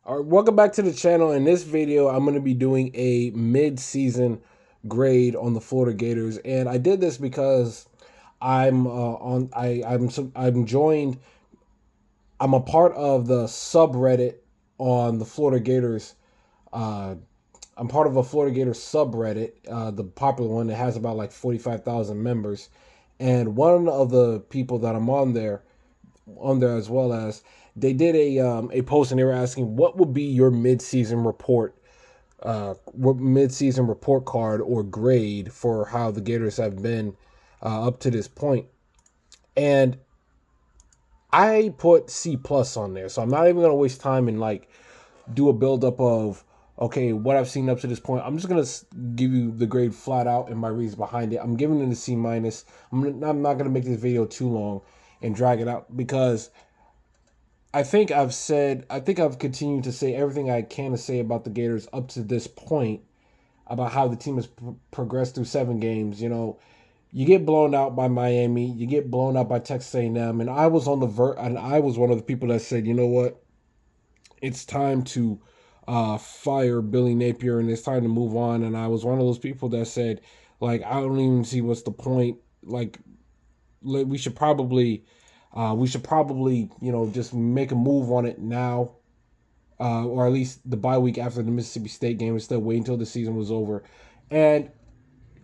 All right, welcome back to the channel. In this video, I'm going to be doing a mid-season grade on the Florida Gators, and I did this because I'm joined. I'm a part of the subreddit on the Florida Gators. Uh, I'm part of a Florida Gators subreddit, the popular one that has about like 45,000 members, and one of the people that I'm on there as well as they did a post, and they were asking what would be your mid-season report, mid-season report card or grade for how the Gators have been up to this point. And I put C+ on there, so I'm not even gonna waste time and like do a buildup of okay what I've seen up to this point. I'm just gonna give you the grade flat out and my reasons behind it. I'm giving it a C-. I'm not gonna make this video too long and drag it out because I think I've continued to say everything I can to say about the Gators up to this point, about how the team has progressed through 7 games. You get blown out by Miami, you get blown out by Texas A&M, and I was on the and I was one of the people that said, you know what, it's time to fire Billy Napier and it's time to move on. And I was one of those people that said, like, I don't even see what's the point. Like, we should probably, just make a move on it now, or at least the bye week after the Mississippi State game, instead of waiting until the season was over. And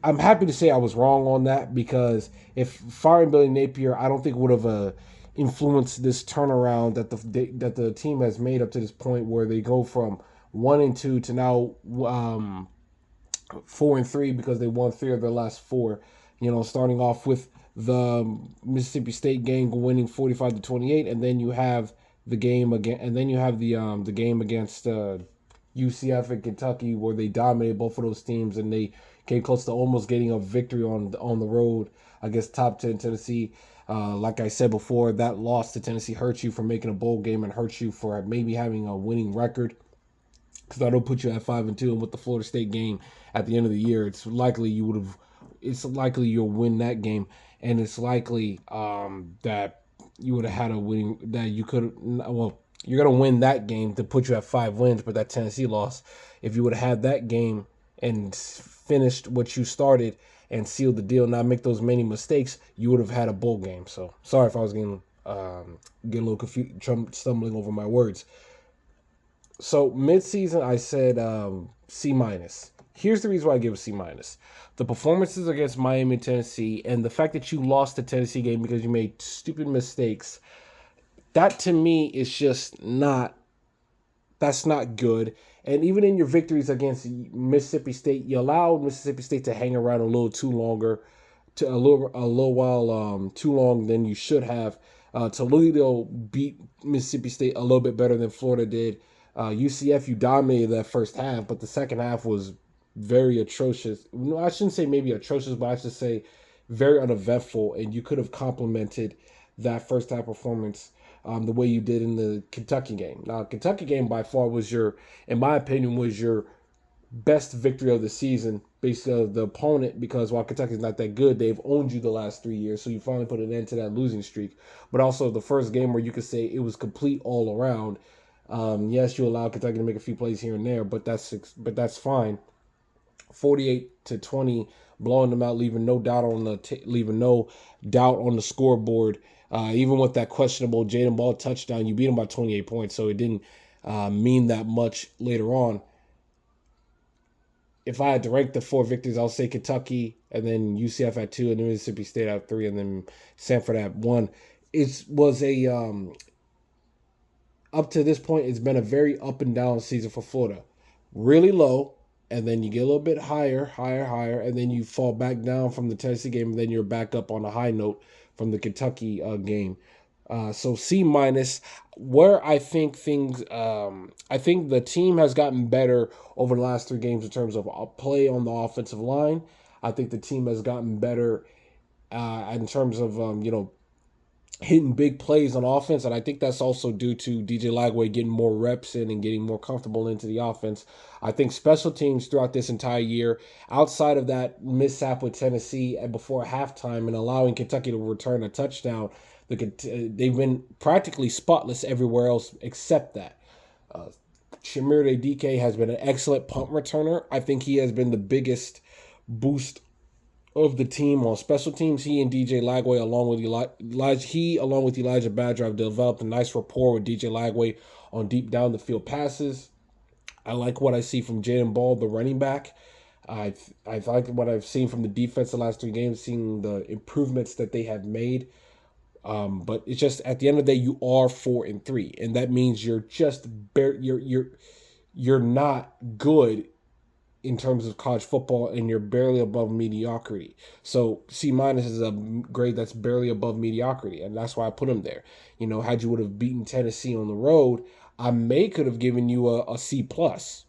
I'm happy to say I was wrong on that, because if firing Billy Napier, I don't think would have influenced this turnaround that the team has made up to this point, where they go from 1-2 to now 4-3 because they won 3 of their last 4. Starting off with the Mississippi State game winning 45-28, and then you have the game again, and then you have the game against UCF and Kentucky, where they dominated both of those teams, and they came close to almost getting a victory on the road against top 10 Tennessee. Like I said before, that loss to Tennessee hurts you for making a bowl game and hurts you for maybe having a winning record, because that'll put you at 5-2. And with the Florida State game at the end of the year, it's likely you'll win that game, and it's likely that you would have had a winning, that you could, well, you're gonna win that game to put you at 5 wins. But that Tennessee loss, if you would have had that game and finished what you started and sealed the deal, not make those many mistakes, you would have had a bowl game. So sorry if I was getting a little confused, stumbling over my words. So mid-season, I said C-. Here's the reason why I give a C-. The performances against Miami and Tennessee, and the fact that you lost the Tennessee game because you made stupid mistakes, that to me is just not, that's not good. And even in your victories against Mississippi State, you allowed Mississippi State to hang around a little too longer, to a little while too long than you should have. Toledo beat Mississippi State a little bit better than Florida did. UCF, you dominated that first half, but the second half was very atrocious. No, I shouldn't say maybe atrocious, but I should say very uneventful. And you could have complemented that first half performance the way you did in the Kentucky game. Now, Kentucky game by far was in my opinion, was your best victory of the season based on the opponent, because while Kentucky's not that good, they've owned you the last 3 years. So you finally put an end to that losing streak. But also the first game where you could say it was complete all around. Yes, you allow Kentucky to make a few plays here and there, but that's fine. 48-20, blowing them out, leaving no doubt on the scoreboard. Even with that questionable Jaden Ball touchdown, you beat them by 28 points, so it didn't mean that much later on. If I had to rank the 4 victories, I'll say Kentucky, and then UCF at 2, and then Mississippi State at 3, and then Sanford at 1. It was up to this point, it's been a very up and down season for Florida. Really low, and then you get a little bit higher, and then you fall back down from the Tennessee game, and then you're back up on a high note from the Kentucky game. So C-. Where I think I think the team has gotten better over the last 3 games in terms of play on the offensive line. I think the team has gotten better in terms of hitting big plays on offense, and I think that's also due to DJ Lagway getting more reps in and getting more comfortable into the offense. I think special teams throughout this entire year, outside of that mishap with Tennessee and before halftime and allowing Kentucky to return a touchdown, they've been practically spotless everywhere else except that. Chimere DK has been an excellent punt returner. I think he has been the biggest boost of the team on special teams. He and DJ Lagway, along with Elijah Badger, have developed a nice rapport with DJ Lagway on deep down the field passes. I like what I see from Jaden Ball, the running back. I like what I've seen from the defense the last 3 games, seeing the improvements that they have made. But it's just at the end of the day, you are 4-3, and that means you're just you're not good in terms of college football, and you're barely above mediocrity. So C minus is a grade that's barely above mediocrity, and that's why I put him there. Had you would have beaten Tennessee on the road, I could have given you a C plus.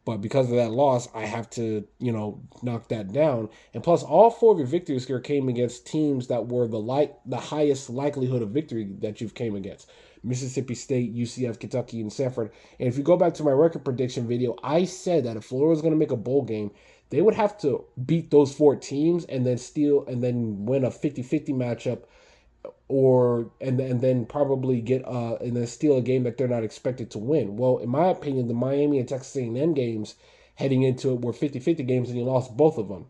But because of that loss, I have to, knock that down. And plus, all 4 of your victories here came against teams that were the highest likelihood of victory that you've came against. Mississippi State, UCF, Kentucky, and Stanford. And if you go back to my record prediction video, I said that if Florida was going to make a bowl game, they would have to beat those 4 teams and then win a 50-50 matchup, and then probably and then steal a game that they're not expected to win. Well, in my opinion, the Miami and Texas A&M games heading into it were 50-50 games, and you lost both of them.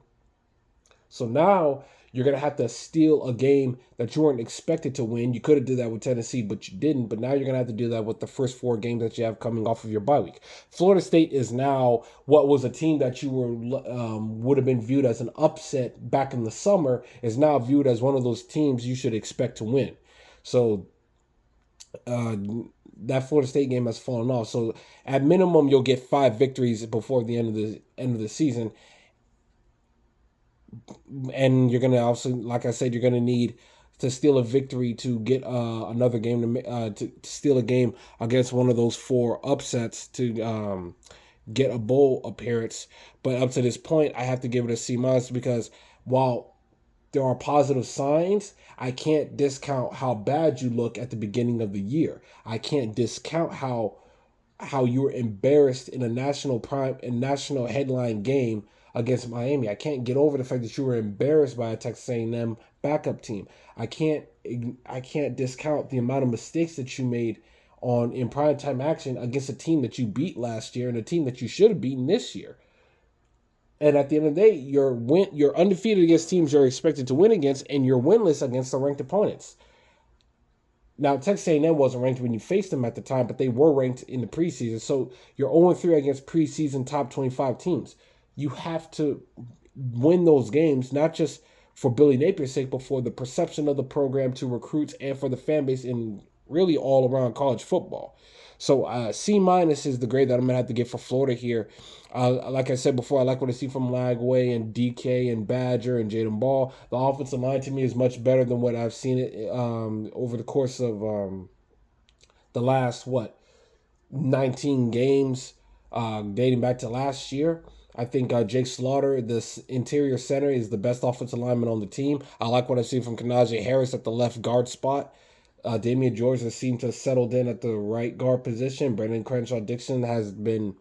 So now you're going to have to steal a game that you weren't expected to win. You could have did that with Tennessee, but you didn't. But now you're going to have to do that with the first 4 games that you have coming off of your bye week. Florida State is now what was a team that you would have been viewed as an upset back in the summer, is now viewed as one of those teams you should expect to win. So that Florida State game has fallen off. So at minimum, you'll get 5 victories before the end of the season. And you're going to also, like I said, you're going to need to steal a victory to get another game, to steal a game against one of those 4 upsets to get a bowl appearance. But up to this point, I have to give it a C minus, because while there are positive signs, I can't discount how bad you look at the beginning of the year. I can't discount how you were embarrassed in a national headline game against Miami. I can't get over the fact that you were embarrassed by a Texas A&M backup team. I can't discount the amount of mistakes that you made in primetime action against a team that you beat last year and a team that you should have beaten this year. And at the end of the day, you're undefeated against teams you're expected to win against, and you're winless against the ranked opponents. Now, Texas A&M wasn't ranked when you faced them at the time, but they were ranked in the preseason. So you're 0-3 against preseason top 25 teams. You have to win those games, not just for Billy Napier's sake, but for the perception of the program to recruits and for the fan base in really all around college football. So C minus is the grade that I'm going to have to get for Florida here. Like I said before, I like what I see from Lagway and DK and Badger and Jaden Ball. The offensive line to me is much better than what I've seen it over the course of the last, 19 games dating back to last year. I think Jake Slaughter, this interior center, is the best offensive lineman on the team. I like what I've seen from Kanaje Harris at the left guard spot. Damian George has seemed to have settled in at the right guard position. Brendan Crenshaw-Dixon has been,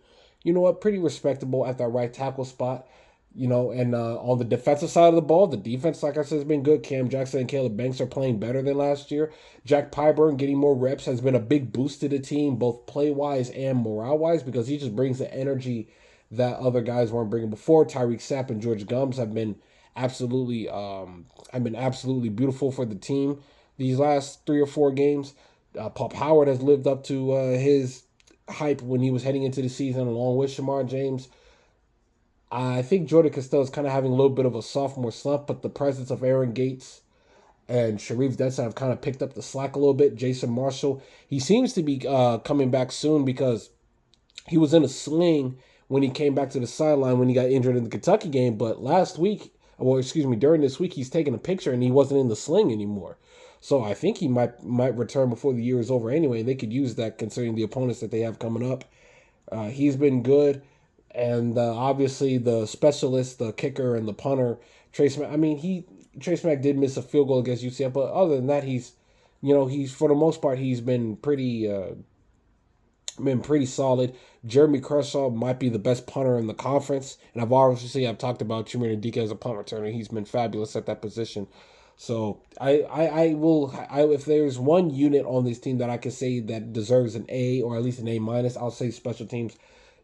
pretty respectable at that right tackle spot. And on the defensive side of the ball, the defense, like I said, has been good. Cam Jackson and Caleb Banks are playing better than last year. Jack Pyburn getting more reps has been a big boost to the team, both play-wise and morale-wise, because he just brings the energy that other guys weren't bringing before. Tyreek Sapp and George Gums have been absolutely beautiful for the team these last 3 or 4 games. Pop Howard has lived up to his hype when he was heading into the season, along with Shamar James. I think Jordan Castell is kind of having a little bit of a sophomore slump, but the presence of Aaron Gates and Sharif Denson have kind of picked up the slack a little bit. Jason Marshall, he seems to be coming back soon, because he was in a sling when he came back to the sideline when he got injured in the Kentucky game. But during this week, he's taking a picture and he wasn't in the sling anymore. So I think he might return before the year is over anyway. They could use that considering the opponents that they have coming up. He's been good. And obviously the specialist, the kicker, and the punter, Trace Mack. Trace Mack did miss a field goal against UCF, but other than that, he's for the most part, he's been pretty solid. Jeremy Kershaw might be the best punter in the conference, and I've talked about Chimere Dike as a punt returner. He's been fabulous at that position. So I will if there's one unit on this team that I can say that deserves an A or at least an A minus, I'll say special teams.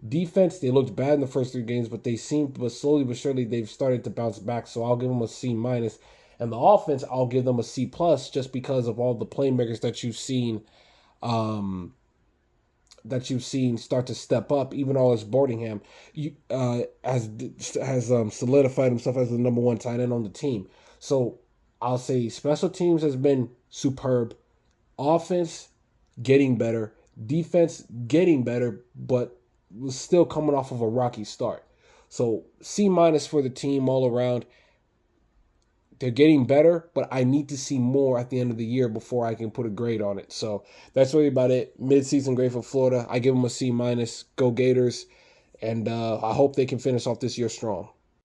Defense, they looked bad in the first three games, but but slowly but surely they've started to bounce back. So I'll give them a C minus. And the offense, I'll give them a C plus just because of all the playmakers um, that you've seen start to step up. Even all as Boardingham, has solidified himself as the number one tight end on the team. So I'll say special teams has been superb, offense getting better, defense getting better, but was still coming off of a rocky start. So C minus for the team all around. They're getting better, but I need to see more at the end of the year before I can put a grade on it. So that's really about it. Mid-season grade for Florida. I give them a C minus. Go Gators, and I hope they can finish off this year strong.